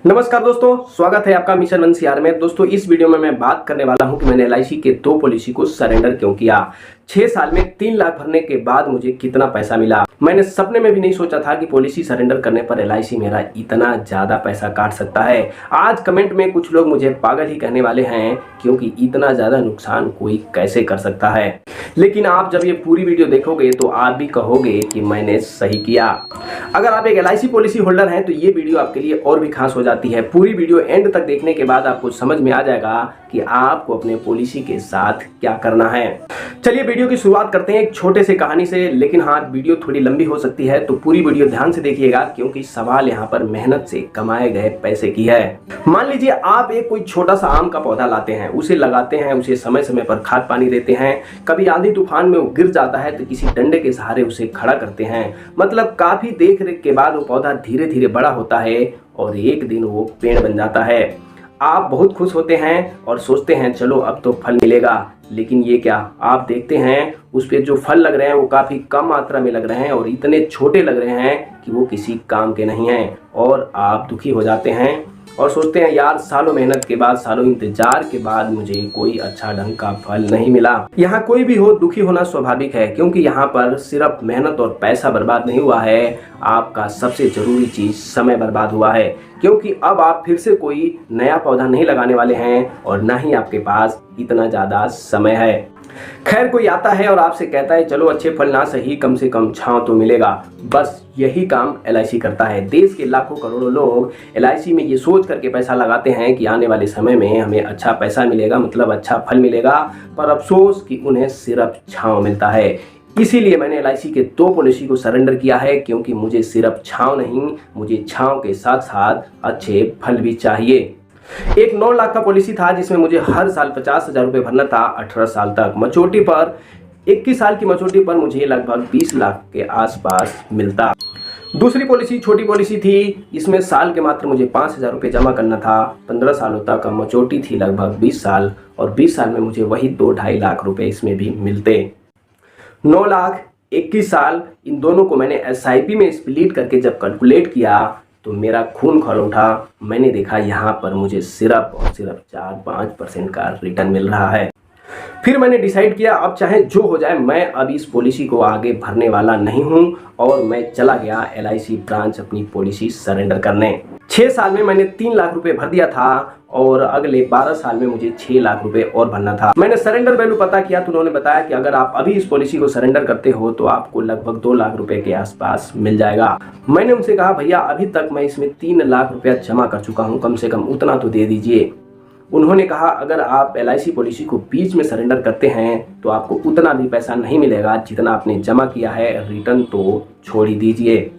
नमस्कार दोस्तों, स्वागत है आपका मिशन वन सीआर में। दोस्तों इस वीडियो में मैं बात करने वाला हूं कि मैंने एलआईसी के 2 पॉलिसी को सरेंडर क्यों किया। 6 साल में 3 लाख भरने के बाद मुझे कितना पैसा मिला। मैंने सपने में भी नहीं सोचा था कि पॉलिसी सरेंडर करने पर एलआईसी मेरा इतना ज्यादा पैसा काट सकता है। आज कमेंट में कुछ लोग मुझे पागल ही कहने वाले हैं, क्योंकि इतना ज्यादा नुकसान कोई कैसे कर सकता है। लेकिन आप जब ये पूरी वीडियो देखोगे तो आप भी कहोगे कि मैंने सही किया। अगर आप एक एलआईसी पॉलिसी होल्डर हैं तो ये वीडियो आपके लिए और भी खास हो जाती है। पूरी वीडियो एंड तक देखने के बाद आपको समझ में आ जाएगा कि आपको अपने पॉलिसी के साथ क्या करना है। चलिए वीडियो की शुरुआत करते हैं एक छोटे से कहानी से। लेकिन हाँ, वीडियो थोड़ी लंबी हो सकती है तो पूरी वीडियो ध्यान से देखिएगा, क्योंकि सवाल यहाँ पर मेहनत से कमाए गए पैसे की है। मान लीजिए आप एक कोई छोटा सा आम का पौधा लाते हैं, उसे लगाते हैं, उसे समय समय पर खाद पानी देते हैं। कभी आंधी तूफान में वो गिर जाता है तो किसी डंडे के सहारे उसे खड़ा करते हैं। मतलब काफी देख रेख के बाद वो पौधा धीरे धीरे बड़ा होता है और एक दिन वो पेड़ बन जाता है। आप बहुत खुश होते हैं और सोचते हैं चलो अब तो फल मिलेगा। लेकिन ये क्या, आप देखते हैं उस पे जो फल लग रहे हैं वो काफी कम मात्रा में लग रहे हैं और इतने छोटे लग रहे हैं कि वो किसी काम के नहीं हैं। और आप दुखी हो जाते हैं और सोचते हैं यार, सालों मेहनत के बाद, सालों इंतजार के बाद मुझे कोई अच्छा ढंग का फल नहीं मिला। यहाँ कोई भी हो, दुखी होना स्वाभाविक है, क्योंकि यहाँ पर सिर्फ मेहनत और पैसा बर्बाद नहीं हुआ है, आपका सबसे जरूरी चीज समय बर्बाद हुआ है। क्योंकि अब आप फिर से कोई नया पौधा नहीं लगाने वाले हैं और ना ही आपके पास इतना ज्यादा समय है। खैर, कोई आता है और आपसे कहता है चलो अच्छे फल ना सही, कम से कम छांव तो मिलेगा। बस यही काम एलआईसी करता है। देश के लाखों करोड़ों लोग एलआईसी में ये सोच करके पैसा लगाते हैं कि आने वाले समय में हमें अच्छा पैसा मिलेगा, मतलब अच्छा फल मिलेगा। पर अफसोस कि उन्हें सिर्फ छांव मिलता है। इसीलिए मैंने एलआईसी के 2 पॉलिसी को सरेंडर किया है, क्योंकि मुझे सिर्फ छांव नहीं, मुझे छांव के साथ साथ अच्छे फल भी चाहिए। एक 9 लाख का पॉलिसी था जिसमें मुझे हर साल 50,000 रुपये भरना था 18 साल तक। मैच्योरिटी पर 21 साल की मैच्योरिटी पर मुझे लगभग 20 लाख के आसपास मिलता। दूसरी पॉलिसी छोटी पॉलिसी थी, इसमें साल के मात्र मुझे 5,000 रुपये जमा करना था। 15 सालों तक का मैच्योरिटी थी, लगभग 20 साल, और 20 साल में मुझे वही 2-2.5 लाख रुपये इसमें भी मिलते। 9 लाख 21 साल, इन दोनों को मैंने एसआईपी में स्प्लिट करके जब कैलकुलेट किया तो मेरा खून खौल उठा। मैंने देखा यहाँ पर मुझे सिर्फ और सिर्फ 4-5% का रिटर्न मिल रहा है। फिर मैंने डिसाइड किया अब चाहे जो हो जाए, मैं अब इस पॉलिसी को आगे भरने वाला नहीं हूँ, और मैं चला गया एलआईसी ब्रांच अपनी पॉलिसी सरेंडर करने। 6 साल में मैंने 3 लाख रुपए भर दिया था और अगले 12 साल में मुझे 6 लाख रुपए और भरना था। मैंने सरेंडर वैल्यू पता किया तो उन्होंने बताया कि अगर आप अभी इस पॉलिसी को सरेंडर करते हो तो आपको लगभग 2 लाख रुपए के आसपास मिल जाएगा। मैंने उनसे कहा भैया अभी तक मैं इसमें 3 लाख रुपया जमा कर चुका हूँ, कम से कम उतना तो दे दीजिए। उन्होंने कहा अगर आप एलआईसी पॉलिसी को बीच में सरेंडर करते हैं तो आपको उतना भी पैसा नहीं मिलेगा जितना आपने जमा किया है, रिटर्न तो छोड़ ही दीजिए।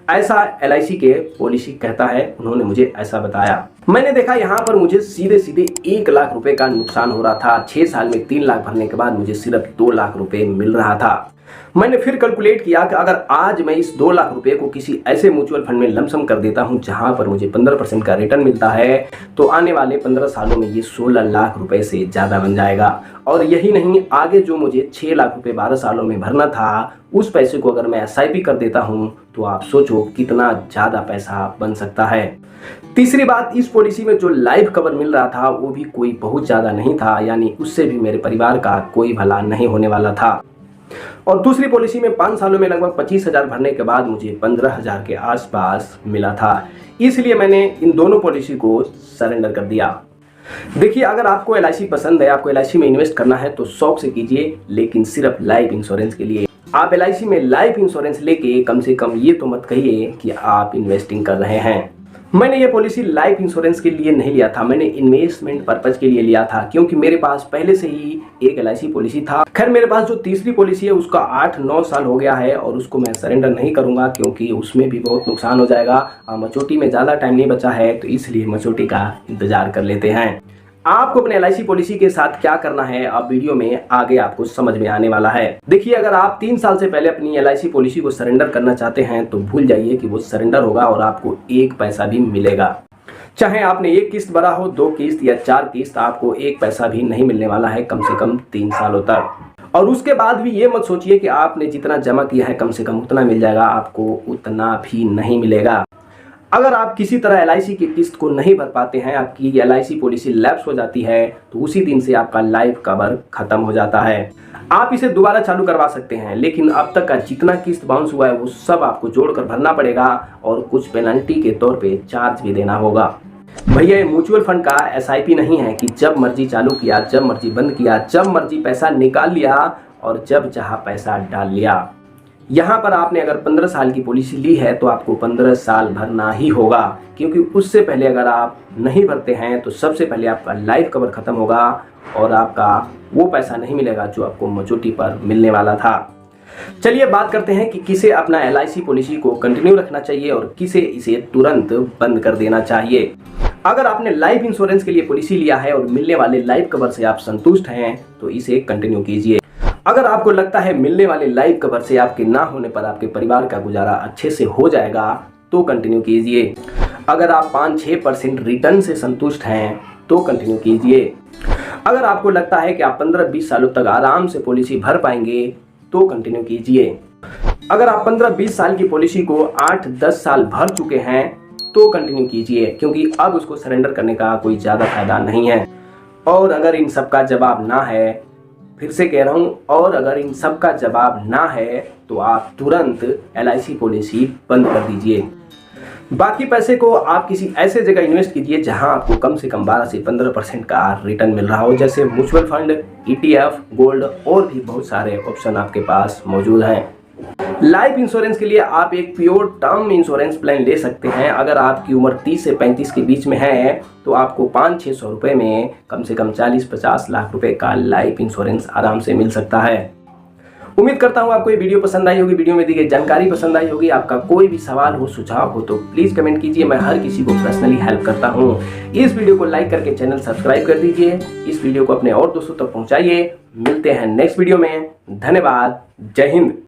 ऐसा एलआईसी के पॉलिसी कहता है, उन्होंने मुझे ऐसा बताया। मैंने देखा यहाँ पर मुझे सीधे सीधे 1 लाख रुपए का नुकसान हो रहा था। 6 साल में 3 लाख भरने के बाद मुझे सिर्फ 2 लाख रुपए मिल रहा था। मैंने फिर कैलकुलेट किया कि अगर आज मैं इस 2 लाख रुपए को किसी ऐसे म्यूचुअल फंड में लमसम कर देता हूं जहां पर मुझे 15% का रिटर्न मिलता है, तो आने वाले 15 सालों में ये 16 लाख रुपए से ज्यादा बन जाएगा। और यही नहीं, आगे जो मुझे 6 लाख रुपए 12 सालों में भरना था, उस पैसे को अगर मैं एसआईपी कर देता हूं तो आप सोचो कितना ज्यादा पैसा बन सकता है। तीसरी बात, इस पॉलिसी में जो लाइफ कवर मिल रहा था वो भी कोई बहुत ज्यादा नहीं था, यानी उससे भी मेरे परिवार का कोई भला नहीं होने वाला था। और दूसरी पॉलिसी में 5 सालों में लगभग 25,000 भरने के बाद मुझे 15,000 के आसपास मिला था। इसलिए मैंने इन दोनों पॉलिसी को सरेंडर कर दिया। देखिए, अगर आपको एलआईसी पसंद है, आपको एलआईसी में इन्वेस्ट करना है तो शौक से कीजिए, लेकिन सिर्फ लाइफ इंश्योरेंस के लिए। आप एलआईसी में लाइफ इंश्योरेंस लेके कम से कम ये तो मत कहिए कि आप इन्वेस्टिंग कर रहे हैं। मैंने ये पॉलिसी लाइफ इंश्योरेंस के लिए नहीं लिया था, मैंने इन्वेस्टमेंट पर्पज के लिए लिया था, क्योंकि मेरे पास पहले से ही एक एलआईसी पॉलिसी था। खैर, मेरे पास जो तीसरी पॉलिसी है उसका 8-9 साल हो गया है और उसको मैं सरेंडर नहीं करूंगा, क्योंकि उसमें भी बहुत नुकसान हो जाएगा। मैच्योरिटी में ज़्यादा टाइम नहीं बचा है, तो इसलिए मैच्योरिटी का इंतजार कर लेते हैं। आपको अपने एलआईसी पॉलिसी के साथ क्या करना है, अब वीडियो में आगे आपको समझ में आने वाला है। देखिए, अगर आप 3 साल से पहले अपनी एलआईसी पॉलिसी को सरेंडर करना चाहते हैं तो भूल जाइए कि वो सरेंडर होगा और आपको 1 पैसा भी मिलेगा। चाहे आपने 1 किस्त भरा हो, 2 किस्त या 4 किस्त, आपको 1 पैसा भी नहीं मिलने वाला है कम से कम 3 सालों तक। और उसके बाद भी ये मत सोचिए कि आपने जितना जमा किया है कम से कम उतना मिल जाएगा, आपको उतना भी नहीं मिलेगा। अगर आप किसी तरह LIC की किस्त को नहीं भर पाते हैं, आपकी LIC पॉलिसी लैप्स हो जाती है, तो उसी दिन से आपका लाइफ कवर खत्म हो जाता है। आप इसे दोबारा चालू करवा सकते हैं, लेकिन अब तक का जितना किस्त बाउंस हुआ है वो सब आपको जोड़कर भरना पड़ेगा और कुछ पेनल्टी के तौर पे चार्ज भी देना होगा। भैया, ये म्यूचुअल फंड का SIP नहीं है कि जब मर्जी चालू किया, जब मर्जी बंद किया, जब मर्जी पैसा निकाल लिया और जब चाहा पैसा डाल लिया। यहाँ पर आपने अगर 15 साल की पॉलिसी ली है तो आपको 15 साल भरना ही होगा, क्योंकि उससे पहले अगर आप नहीं भरते हैं तो सबसे पहले आपका लाइफ कवर खत्म होगा और आपका वो पैसा नहीं मिलेगा जो आपको मैच्योरिटी पर मिलने वाला था। चलिए बात करते हैं कि किसे अपना LIC पॉलिसी को कंटिन्यू रखना चाहिए और किसे इसे तुरंत बंद कर देना चाहिए। अगर आपने लाइफ इंश्योरेंस के लिए पॉलिसी लिया है और मिलने वाले लाइफ कवर से आप संतुष्ट हैं तो इसे कंटिन्यू कीजिए। अगर आपको लगता है मिलने वाले लाइफ कवर से आपके ना होने पर आपके परिवार का गुजारा अच्छे से हो जाएगा तो कंटिन्यू कीजिए। अगर आप 5-6% रिटर्न से संतुष्ट हैं तो कंटिन्यू कीजिए। अगर आपको लगता है कि आप 15-20 सालों तक आराम से पॉलिसी भर पाएंगे तो कंटिन्यू कीजिए। अगर आप 15-20 साल की पॉलिसी को 8-10 साल भर चुके हैं तो कंटिन्यू कीजिए, क्योंकि अब उसको सरेंडर करने का कोई ज़्यादा फायदा नहीं है। और अगर इन सब का जवाब ना है, फिर से कह रहा हूँ, और अगर इन सब का जवाब ना है तो आप तुरंत LIC पॉलिसी बंद कर दीजिए। बाकी पैसे को आप किसी ऐसे जगह इन्वेस्ट कीजिए जहां आपको कम से कम 12 से 15% का रिटर्न मिल रहा हो, जैसे म्यूचुअल फंड, ETF, गोल्ड और भी बहुत सारे ऑप्शन आपके पास मौजूद हैं। लाइफ इंश्योरेंस के लिए आप एक प्योर टर्म इंश्योरेंस प्लान ले सकते हैं। अगर आपकी उम्र 30 से 35 के बीच में है तो आपको 500-600 रुपये में कम से कम 40-50 लाख रुपए का लाइफ इंश्योरेंस आराम से मिल सकता है। उम्मीद करता हूँ आपको ये वीडियो पसंद आई होगी, वीडियो में दी गई जानकारी पसंद आई होगी। आपका कोई भी सवाल हो, सुझाव हो तो प्लीज़ कमेंट कीजिए, मैं हर किसी को पर्सनली हेल्प करता हूँ। इस वीडियो को लाइक करके चैनल सब्सक्राइब कर दीजिए, इस वीडियो को अपने और दोस्तों तक पहुँचाइए। मिलते हैं नेक्स्ट वीडियो में। धन्यवाद। जय हिंद।